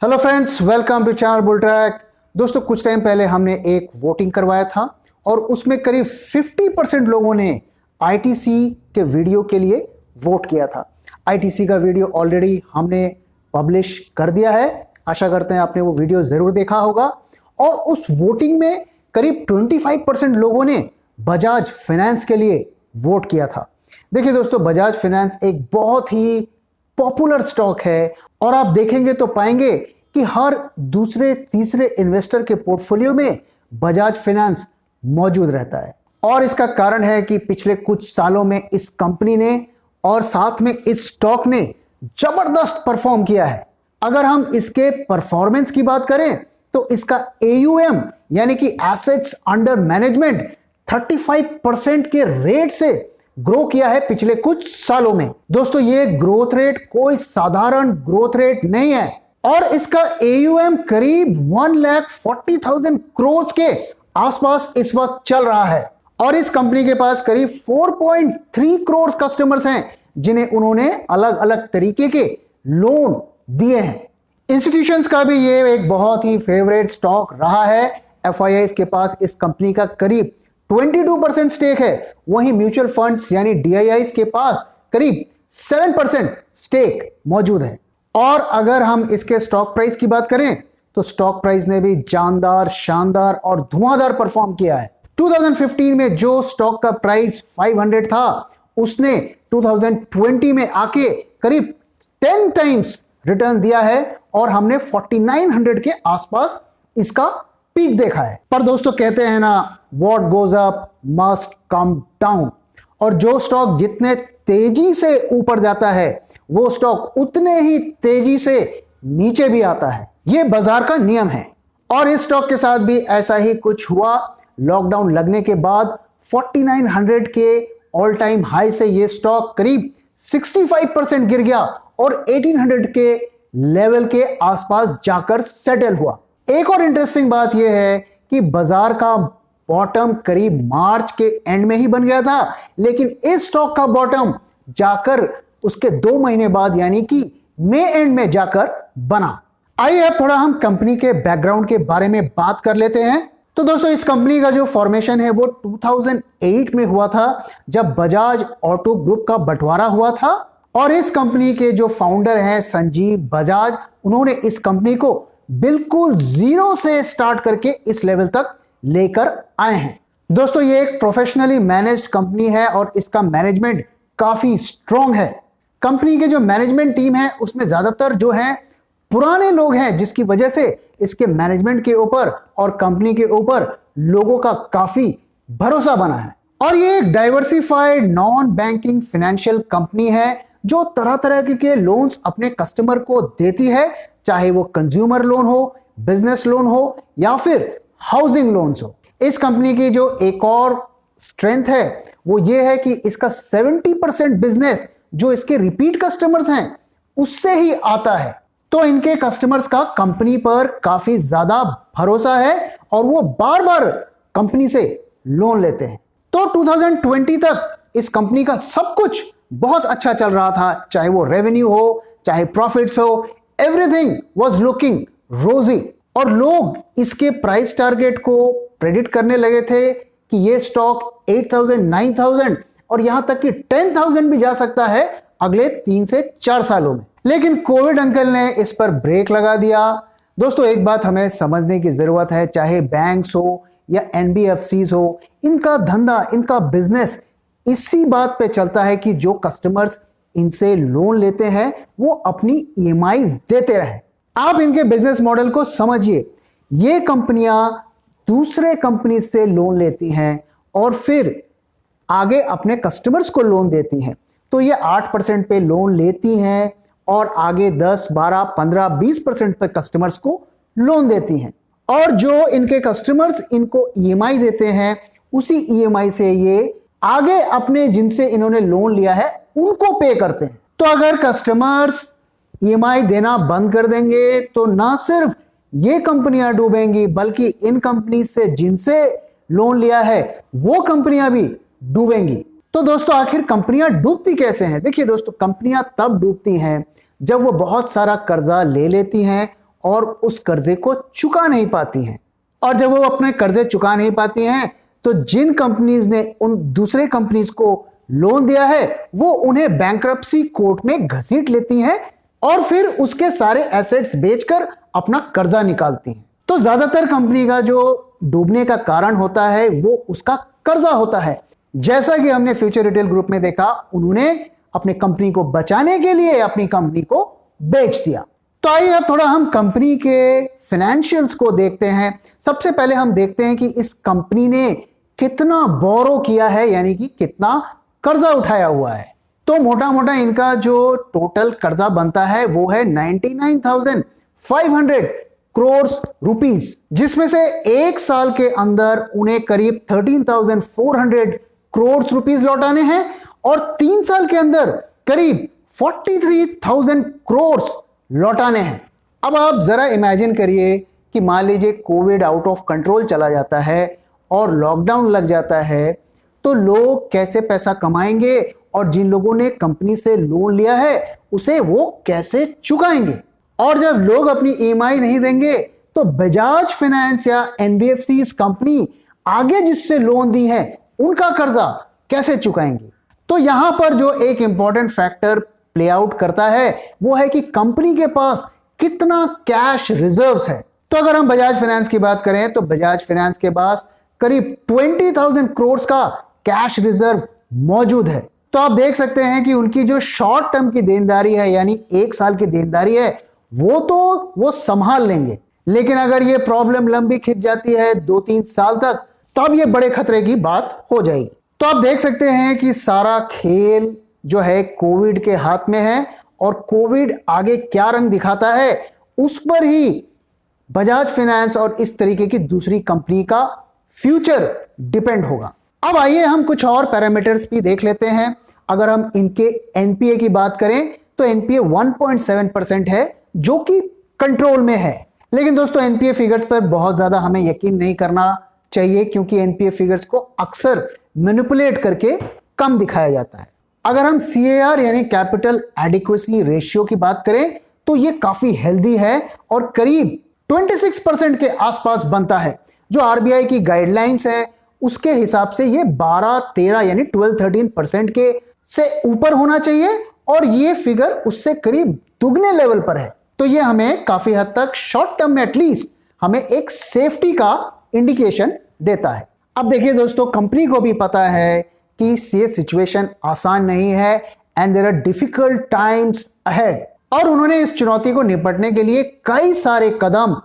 Hello friends, welcome to channel Bull Track. दोस्तों, कुछ time पहले हमने एक वोटिंग करवाया था और उसमें करीब 50% लोगों ने आईटीसी के वीडियो के लिए वोट किया था। आईटीसी का वीडियो ऑलरेडी हमने पब्लिश कर दिया है। आशा करते हैं आपने वो वीडियो ज़रूर देखा होगा। और उस वोटिंग में करीब 25% लोगों ने बजाज फाइनेंस के लिए वोट किया था। देखिए दोस्तों, बजाज फाइनेंस एक बहुत ही पॉपुलर स्टॉक है और आप देखेंगे तो पाएंगे कि हर दूसरे तीसरे इन्वेस्टर के पोर्टफोलियो में बजाज फाइनेंस मौजूद रहता है। और इसका कारण है कि पिछले कुछ सालों में इस कंपनी ने और साथ में इस स्टॉक ने जबरदस्त परफॉर्म किया है। अगर हम इसके परफॉर्मेंस की बात करें तो इसका AUM यानी कि एसेट्स अंडर मैनेजमेंट 35% के रेट से ग्रो किया है पिछले कुछ सालों में। दोस्तों, ये ग्रोथ रेट कोई साधारण ग्रोथ रेट नहीं है और इसका AUM करीब 1,40,000 करोड़ के आसपास इस वक्त चल रहा है। और इस कंपनी के पास करीब 4.3 करोड़ कस्टमर्स हैं जिन्हें उन्होंने अलग अलग तरीके के लोन दिए हैं। इंस्टीट्यूशंस का भी ये एक बहुत ही फेवरेट स्टॉक रहा है। FIIs के पास इस कंपनी का करीब 22% स्टेक है, वहीं म्यूचुअल फंड्स यानी DIIs के पास करीब 7% स्टेक मौजूद है। और अगर हम इसके स्टॉक प्राइस की बात करें तो स्टॉक प्राइस ने भी जानदार, शानदार और धुआंधार परफॉर्म किया है। 2015 में जो स्टॉक का प्राइस 500 था, उसने 2020 में आके करीब 10 टाइम्स रिटर्न दिया है और हमने 4900 के आसपास इसका पीक देखा है। पर दोस्तों, कहते हैं ना, what goes up must come down. और जो स्टॉक जितने तेजी से ऊपर जाता है वो स्टॉक उतने ही तेजी से नीचे भी आता है। ये बाजार का नियम है और इस स्टॉक के साथ भी ऐसा ही कुछ हुआ। लॉकडाउन लगने के बाद 4900 के ऑल टाइम हाई से ये स्टॉक करीब 65% गिर गया और 1800 के लेवल के आसपास जाकर सेटल हुआ। एक और इंटरेस्टिंग बात यह है कि बाजार का बॉटम करीब मार्च के एंड में ही बन गया था, लेकिन इस स्टॉक का बॉटम जाकर उसके 2 महीने बाद यानी कि मई एंड में जाकर बना। आइए अब थोड़ा हम कंपनी के बैकग्राउंड के बारे में बात कर लेते हैं। तो दोस्तों, इस कंपनी का जो फॉर्मेशन है वो 2008 में हुआ था, जब बजाज ऑटो ग्रुप का बंटवारा हुआ था। और इस कंपनी के जो फाउंडर हैं संजीव बजाज, उन्होंने इस कंपनी को बिल्कुल जीरो से स्टार्ट करके इस लेवल तक लेकर आए हैं। दोस्तों, ये एक प्रोफेशनली मैनेज्ड कंपनी है और इसका मैनेजमेंट काफी स्ट्रांग है। कंपनी के जो मैनेजमेंट टीम है उसमें ज्यादातर जो हैं पुराने लोग हैं, जिसकी वजह से इसके मैनेजमेंट के ऊपर और कंपनी के ऊपर लोगों का काफी भरोसा बना है। और ये एक diversified non banking financial company है जो तरह तरह के लोन्स अपने कस्टमर को देती है, चाहे वो कंज्यूमर लोन हो, बिजनेस लोन हो या फिर हाउसिंग लोन्स हो। इस कंपनी की जो एक और स्ट्रेंथ है वो ये है कि इसका 70% बिजनेस जो इसके रिपीट कस्टमर्स हैं उससे ही आता है। तो इनके कस्टमर्स का कंपनी पर काफी ज्यादा भरोसा है और वो बार बार कंपनी से लोन लेते हैं। तो 2020 तक इस कंपनी का सब कुछ बहुत अच्छा चल रहा था, चाहे वो रेवेन्यू हो, चाहे प्रॉफिट्स हो, एवरीथिंग वाज लुकिंग रोजी। और लोग इसके प्राइस टारगेट को प्रेडिक्ट करने लगे थे कि ये स्टॉक 8000, 9000 और यहां तक कि 10,000 भी जा सकता है अगले 3 से 4 सालों में। लेकिन कोविड अंकल ने इस पर ब्रेक लगा दिया। दोस्तों, एक बात हमें समझने की जरूरत है, चाहे बैंक्स हो या NBFCs हो, इनका धंधा, इनका बिजनेस इसी बात पे चलता है कि जो कस्टमर्स इनसे लोन लेते हैं वो अपनी EMI देते रहे। आप इनके बिजनेस मॉडल को समझिए। ये कंपनियां दूसरे कंपनी से लोन लेती हैं और फिर आगे अपने कस्टमर्स को लोन देती हैं। तो ये 8% पे लोन लेती हैं और आगे 10, 12, 15, 20% पे कस्टमर्स को लोन देती हैं। और जो इनके कस्टमर्स इनको EMI देते हैं, उसी EMI से ये आगे अपने जिनसे इन्होंने लोन लिया है उनको पे करते हैं। तो अगर कस्टमर्स EMI देना बंद कर देंगे तो ना सिर्फ ये कंपनियां डूबेंगी, बल्कि इन कंपनी से जिनसे लोन लिया है वो कंपनियां भी डूबेंगी। तो दोस्तों, आखिर कंपनियां डूबती कैसे हैं? देखिए दोस्तों, कंपनियां तब डूबती हैं जब वो बहुत सारा कर्जा ले लेती हैं और उस कर्जे को चुका नहीं पाती हैं। और जब वो अपने कर्जे चुका नहीं पाती हैं तो जिन कंपनीज ने उन दूसरे कंपनीज को लोन दिया है वो उन्हें बैंक्रप्सी कोर्ट में घसीट लेती हैं और फिर उसके सारे एसेट्स बेचकर अपना कर्जा निकालती हैं। तो ज्यादातर कंपनी का जो डूबने का कारण होता है वो उसका कर्जा होता है। जैसा कि हमने फ्यूचर रिटेल ग्रुप में देखा, उन्होंने अपनी कंपनी को बचाने के लिए अपनी कंपनी को बेच दिया। तो आइए अब थोड़ा हम कंपनी के फाइनेंशियल्स को देखते हैं। सबसे पहले हम देखते हैं कि इस कंपनी ने कितना बोरो किया है, यानी कि कितना कर्जा उठाया हुआ है। तो मोटा मोटा इनका जो टोटल कर्जा बनता है वो है 99,500 करोड़ रुपीस, जिसमें से एक साल के अंदर उन्हें करीब 13,400 करोड़ रुपीस लौटाने हैं और 3 साल के अंदर करीब 43,000 करोड़ लौटाने हैं। अब आप जरा इमेजिन करिए कि मान लीजिए कोविड आउट ऑफ कंट्रोल चला जाता है और लॉकडाउन लग जाता है, तो लोग कैसे पैसा कमाएंगे और जिन लोगों ने कंपनी से लोन लिया है उसे वो कैसे चुकाएंगे। और जब लोग अपनी ईएमआई नहीं देंगे तो बजाज फाइनेंस या एनबीएफसी कंपनी आगे जिससे लोन दी है उनका कर्जा कैसे चुकाएंगे। तो यहां पर जो एक इंपॉर्टेंट फैक्टर प्ले आउट करता है वो है कि कंपनी के पास कितना कैश रिजर्व्स है। तो अगर हम बजाज फाइनेंस की बात करें तो बजाज फाइनेंस के पास करीब 20,000 करोड़ का कैश रिजर्व मौजूद है। तो आप देख सकते हैं कि उनकी जो शॉर्ट टर्म की देनदारी है, यानी 1 साल की देनदारी है, वो संभाल लेंगे। लेकिन अगर ये प्रॉब्लम लंबी खिंच जाती है 2-3 साल तक, तब ये बड़े खतरे की बात हो जाएगी। तो आप देख सकते हैं कि सारा खेल जो है कोविड के हाथ में है और कोविड आगे क्या रंग दिखाता है उस पर ही बजाज फाइनेंस और इस तरीके की दूसरी कंपनी का फ्यूचर डिपेंड होगा। अब आइए हम कुछ और पैरामीटर्स भी देख लेते हैं। अगर हम इनके एनपीए की बात करें तो एनपीए 1.7% है, जो कि कंट्रोल में है। लेकिन दोस्तों एनपीए फिगर्स पर बहुत ज्यादा हमें यकीन नहीं करना चाहिए, क्योंकि एनपीए फिगर्स को अक्सर मैनिपुलेट करके कम दिखाया जाता है। अगर हम सीएआर यानी कैपिटल एडिक्वेसी रेशियो की बात करें तो ये काफी हेल्दी है और करीब 26% के आसपास बनता है। जो आरबीआई की गाइडलाइंस है उसके हिसाब से ये 12-13 यानी 12-13% के से ऊपर होना चाहिए और ये फिगर उससे करीब दुगने लेवल पर है। तो ये हमें काफी हद तक शॉर्ट टर्म में एटलीस्ट हमें एक सेफ्टी का इंडिकेशन देता है। अब देखिए दोस्तों, कंपनी को भी पता है कि ये सिचुएशन आसान नहीं है and there are difficult times ahead, और उन्होंने इस चुनौती को निपटने के लिए कई सारे कदम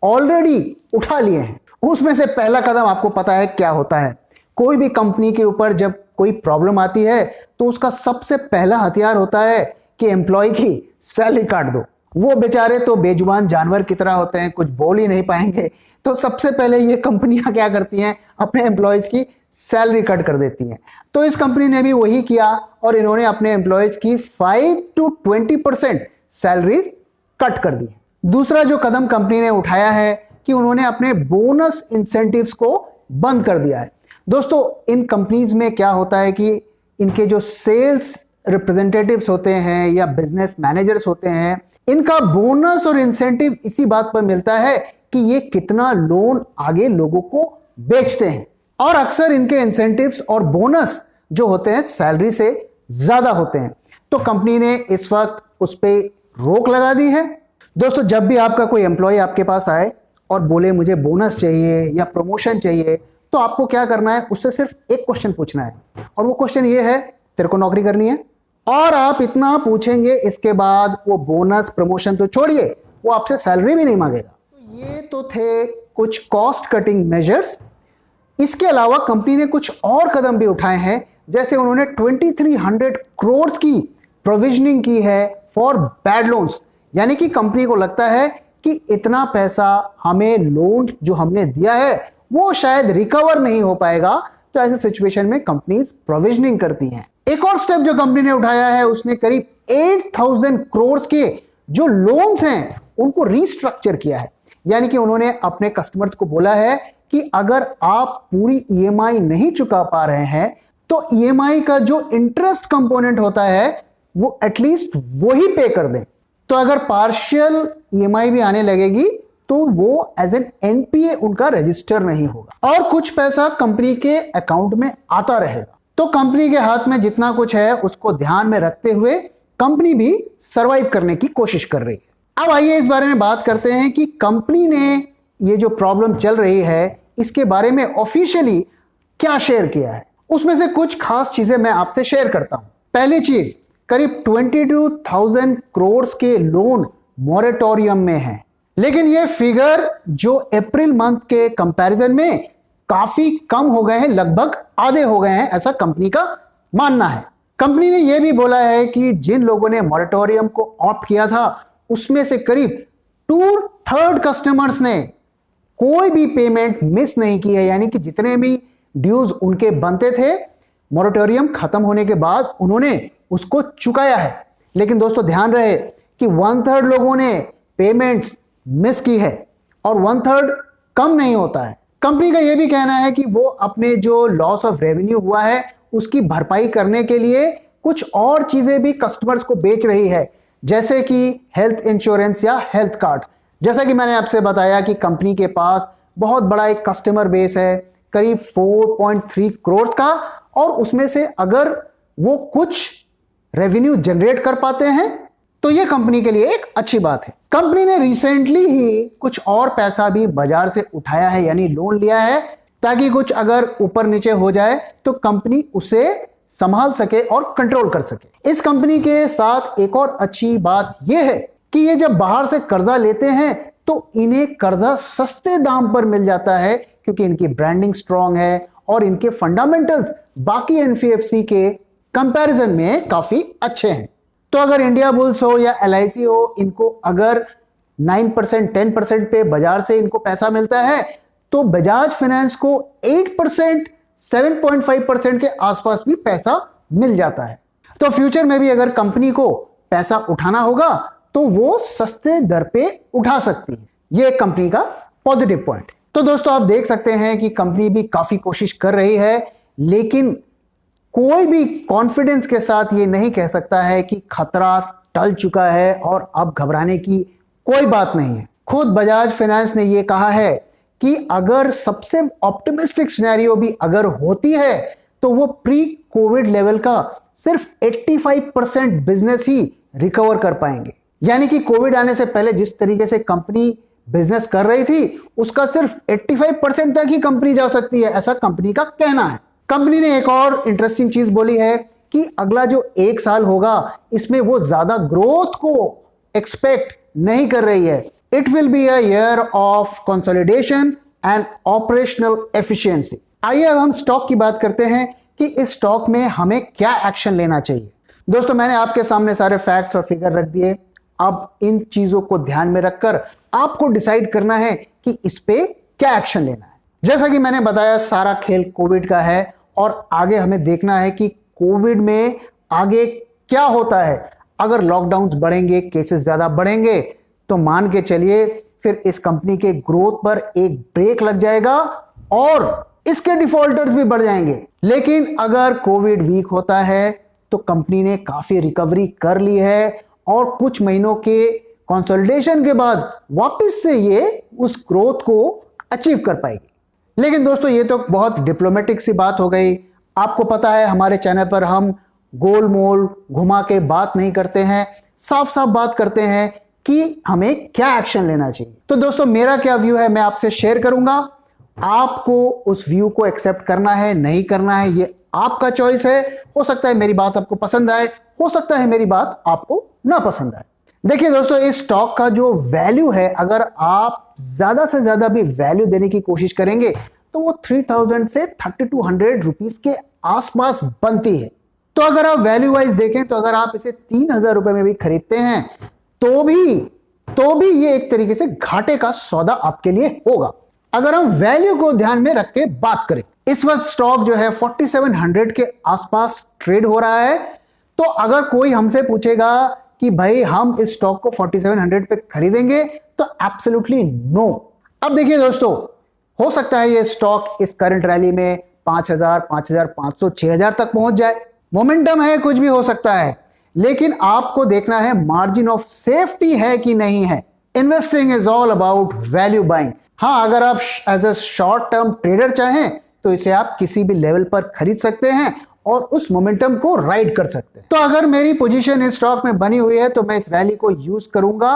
ऑलरेडी उठा लिए हैं। उसमें से पहला कदम आपको पता है क्या होता है। कोई भी कंपनी के ऊपर जब कोई प्रॉब्लम आती है तो उसका सबसे पहला हथियार होता है कि एम्प्लॉय की सैलरी काट दो। वो बेचारे तो बेजुबान जानवर की तरह होते हैं, कुछ बोल ही नहीं पाएंगे। तो सबसे पहले ये कंपनियां क्या करती हैं, अपने एम्प्लॉयज की सैलरी कट कर देती हैं। तो इस कंपनी ने भी वही किया और इन्होंने अपने एम्प्लॉयज की 5-20% सैलरीज कट कर दी। दूसरा जो कदम कंपनी ने उठाया है कि उन्होंने अपने बोनस इंसेंटिव्स को बंद कर दिया है। दोस्तों इन कंपनीज में क्या होता है कि इनके जो सेल्स रिप्रेजेंटेटिव्स होते हैं या बिजनेस मैनेजर्स होते हैं, इनका बोनस और इंसेंटिव इसी बात पर मिलता है कि ये कितना लोन आगे लोगों को बेचते हैं, और अक्सर इनके इंसेंटिव्स और बोनस जो होते हैं सैलरी से ज्यादा होते हैं। तो कंपनी ने इस वक्त उस पर रोक लगा दी है। दोस्तों जब भी आपका कोई एम्प्लॉय आपके पास आए और बोले मुझे बोनस चाहिए या प्रमोशन चाहिए, तो आपको क्या करना है, उससे सिर्फ एक क्वेश्चन पूछना है, और वो क्वेश्चन ये है, तेरे को नौकरी करनी है? और आप इतना पूछेंगे, इसके बाद वो बोनस प्रमोशन तो छोड़िए, वो आपसे सैलरी भी नहीं मांगेगा। तो ये तो थे कुछ कॉस्ट कटिंग मेजर्स। इसके अलावा कंपनी ने कुछ और कदम भी उठाए हैं, जैसे उन्होंने 2300 करोड़ की प्रोविजनिंग की है फॉर बैड लोन्स। यानी कि कंपनी को लगता है कि इतना पैसा हमें लोन जो हमने दिया है वो शायद रिकवर नहीं हो पाएगा, तो ऐसे सिचुएशन में कंपनीज प्रोविजनिंग करती हैं। एक और स्टेप जो कंपनी ने उठाया है, उसने करीब 8,000 करोड़ के जो लोन्स हैं उनको रीस्ट्रक्चर किया है। यानी कि उन्होंने अपने कस्टमर्स को बोला है कि अगर आप पूरी ईएमआई नहीं चुका पा रहे हैं तो ईएमआई का जो इंटरेस्ट कंपोनेंट होता है वो एटलीस्ट वो ही पे कर दें। तो अगर पार्शियल ईएमआई भी आने लगेगी तो वो एज एन एनपीए उनका रजिस्टर नहीं होगा और कुछ पैसा कंपनी के अकाउंट में आता रहेगा। तो कंपनी के हाथ में जितना कुछ है उसको ध्यान में रखते हुए कंपनी भी सरवाइव करने की कोशिश कर रही है। अब आइए इस बारे में बात करते हैं कि कंपनी ने ये जो प्रॉब्लम चल रही है इसके बारे में ऑफिशियली क्या शेयर किया है। उसमें से कुछ खास चीजें मैं आपसे शेयर करता हूं। पहली चीज, करीब 22,000 करोड़ के लोन मॉरेटोरियम में है, लेकिन ये फिगर जो अप्रैल मंथ के कंपैरिजन में काफी कम हो गए हैं, लगभग आधे हो गए हैं, ऐसा कंपनी का मानना है। कंपनी ने यह भी बोला है कि जिन लोगों ने मॉरेटोरियम को ऑप्ट किया था उसमें से करीब 2/3 कस्टमर्स ने कोई भी पेमेंट मिस नहीं की है, यानी कि जितने भी ड्यूज उनके बनते थे मॉरेटोरियम खत्म होने के बाद उन्होंने उसको चुकाया है। लेकिन दोस्तों ध्यान रहे कि 1/3 लोगों ने पेमेंट्स मिस की है और 1/3 कम नहीं होता है। कंपनी का यह भी कहना है कि वो अपने जो लॉस ऑफ रेवेन्यू हुआ है उसकी भरपाई करने के लिए कुछ और चीजें भी कस्टमर्स को बेच रही है, जैसे कि हेल्थ इंश्योरेंस या हेल्थ कार्ड। जैसा कि मैंने आपसे बताया कि कंपनी के पास बहुत बड़ा एक कस्टमर बेस है, करीब 4.3 करोड़ का, और उसमें से अगर वो कुछ रेवेन्यू जनरेट कर पाते हैं तो ये कंपनी के लिए एक अच्छी बात है। कंपनी ने रिसेंटली ही कुछ और पैसा भी बाजार से उठाया है, यानी लोन लिया है, ताकि कुछ अगर ऊपर नीचे हो जाए तो कंपनी उसे संभाल सके और कंट्रोल कर सके। इस कंपनी के साथ एक और अच्छी बात यह है कि ये जब बाहर से कर्जा लेते हैं तो इन्हें कर्जा सस्ते दाम पर मिल जाता है, क्योंकि इनकी ब्रांडिंग स्ट्रांग है और इनके फंडामेंटल्स बाकी एनबीएफसी के कंपैरिजन में काफी अच्छे हैं। तो अगर इंडिया बुल्स हो या एलआईसी हो, इनको अगर 9% 10% पे बाजार से इनको पैसा मिलता है तो बजाज फाइनेंस को 8% 7.5% के आसपास भी पैसा मिल जाता है। तो फ्यूचर में भी अगर कंपनी को पैसा उठाना होगा तो वो सस्ते दर पे उठा सकती है। ये कंपनी का पॉजिटिव पॉइंट। तो दोस्तों आप देख सकते हैं कि कंपनी भी काफी कोशिश कर रही है, लेकिन कोई भी कॉन्फिडेंस के साथ ये नहीं कह सकता है कि खतरा टल चुका है और अब घबराने की कोई बात नहीं है। खुद बजाज फाइनेंस ने ये कहा है कि अगर सबसे ऑप्टिमिस्टिक सिनेरियो भी अगर होती है तो वो प्री कोविड लेवल का सिर्फ 85% बिजनेस ही रिकवर कर पाएंगे। यानी कि कोविड आने से पहले जिस तरीके से कंपनी बिजनेस कर रही थी उसका सिर्फ 85% तक ही कंपनी जा सकती है, ऐसा कंपनी का कहना है। कंपनी ने एक और इंटरेस्टिंग चीज बोली है कि अगला जो 1 साल होगा इसमें वो ज्यादा ग्रोथ को एक्सपेक्ट नहीं कर रही है। It will be a year of consolidation and operational efficiency. आइए अब हम स्टॉक की बात करते हैं कि इस स्टॉक में हमें क्या एक्शन लेना चाहिए। दोस्तों मैंने आपके सामने सारे फैक्ट्स और फिगर रख दिए। अब इन चीजों को ध्यान में रखकर आपको डिसाइड करना है कि इस पे क्या एक्शन लेना है। जैसा कि मैंने बताया सारा खेल कोविड का है और आगे हमें देखना है कि कोविड में आगे क्या होता है। अगर लॉकडाउन्स बढ़ेंगे, केसेस ज्यादा बढ़ेंगे तो मान के चलिए फिर इस कंपनी के ग्रोथ पर एक ब्रेक लग जाएगा और इसके डिफॉल्टर्स भी बढ़ जाएंगे। लेकिन अगर कोविड वीक होता है तो कंपनी ने काफी रिकवरी कर ली है और कुछ महीनों के कंसोलिडेशन के बाद वापस से ये उस ग्रोथ को अचीव कर पाएगी। लेकिन दोस्तों ये तो बहुत डिप्लोमेटिक सी बात हो गई। आपको पता है हमारे चैनल पर हम गोल मोल घुमा के बात नहीं करते हैं, साफ साफ बात करते हैं कि हमें क्या एक्शन लेना चाहिए। तो दोस्तों मेरा क्या व्यू है मैं आपसे शेयर करूंगा। आपको उस व्यू को एक्सेप्ट करना है नहीं करना है ये आपका चॉइस है। हो सकता है मेरी बात आपको पसंद आए, हो सकता है मेरी बात आपको ना पसंद आए। देखिए दोस्तों इस स्टॉक का जो वैल्यू है, अगर आप ज्यादा से ज्यादा भी वैल्यू देने की कोशिश करेंगे तो वो 3000 से 3200 रुपीस के आसपास बनती है। तो अगर आप वैल्यू वाइज देखें तो अगर आप इसे 3000 रुपए में भी खरीदते हैं तो भी ये एक तरीके से घाटे का सौदा आपके लिए होगा। अगर हम वैल्यू को ध्यान में रख के बात करें, इस वक्त स्टॉक जो है 4700 के आसपास ट्रेड हो रहा है। तो अगर कोई हमसे पूछेगा कि भाई हम इस स्टॉक को 4700 पे खरीदेंगे तो एब्सोल्युटली नो। अब देखिए दोस्तों हो सकता है ये स्टॉक इस करंट रैली में 5000, 5500, 6000 तक पहुंच जाए। मोमेंटम है, कुछ भी हो सकता है। लेकिन आपको देखना है मार्जिन ऑफ सेफ्टी है कि नहीं है। Investing is all about value buying. हाँ, अगर आप as a short term trader चाहें तो इसे आप किसी भी लेवल पर खरीद सकते हैं और उस मोमेंटम को राइड कर सकते हैं। तो अगर मेरी पोजीशन इस स्टॉक में बनी हुई है तो मैं इस रैली को यूज करूंगा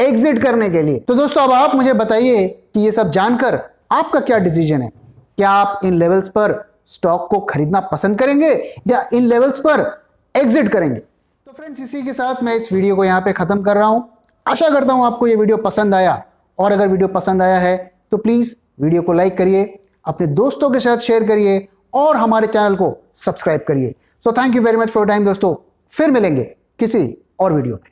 एग्जिट करने के लिए। तो दोस्तों अब आप मुझे बताइए कि ये सब जानकर आपका क्या डिसीजन है। क्या आप इन लेवल्स पर स्टॉक को खरीदना पसंद करेंगे या इन लेवल्स पर एग्जिट करेंगे? तो फ्रेंड्स, इसी के साथ मैं इस वीडियो को यहां पे खत्म कर रहा हूं। आशा करता हूं आपको ये वीडियो पसंद आया, और अगर वीडियो पसंद आया है तो प्लीज वीडियो को लाइक करिए, अपने दोस्तों के साथ शेयर करिए और हमारे चैनल को सब्सक्राइब करिए। So thank you very much for time दोस्तों। फिर मिलेंगे किसी और वीडियो में।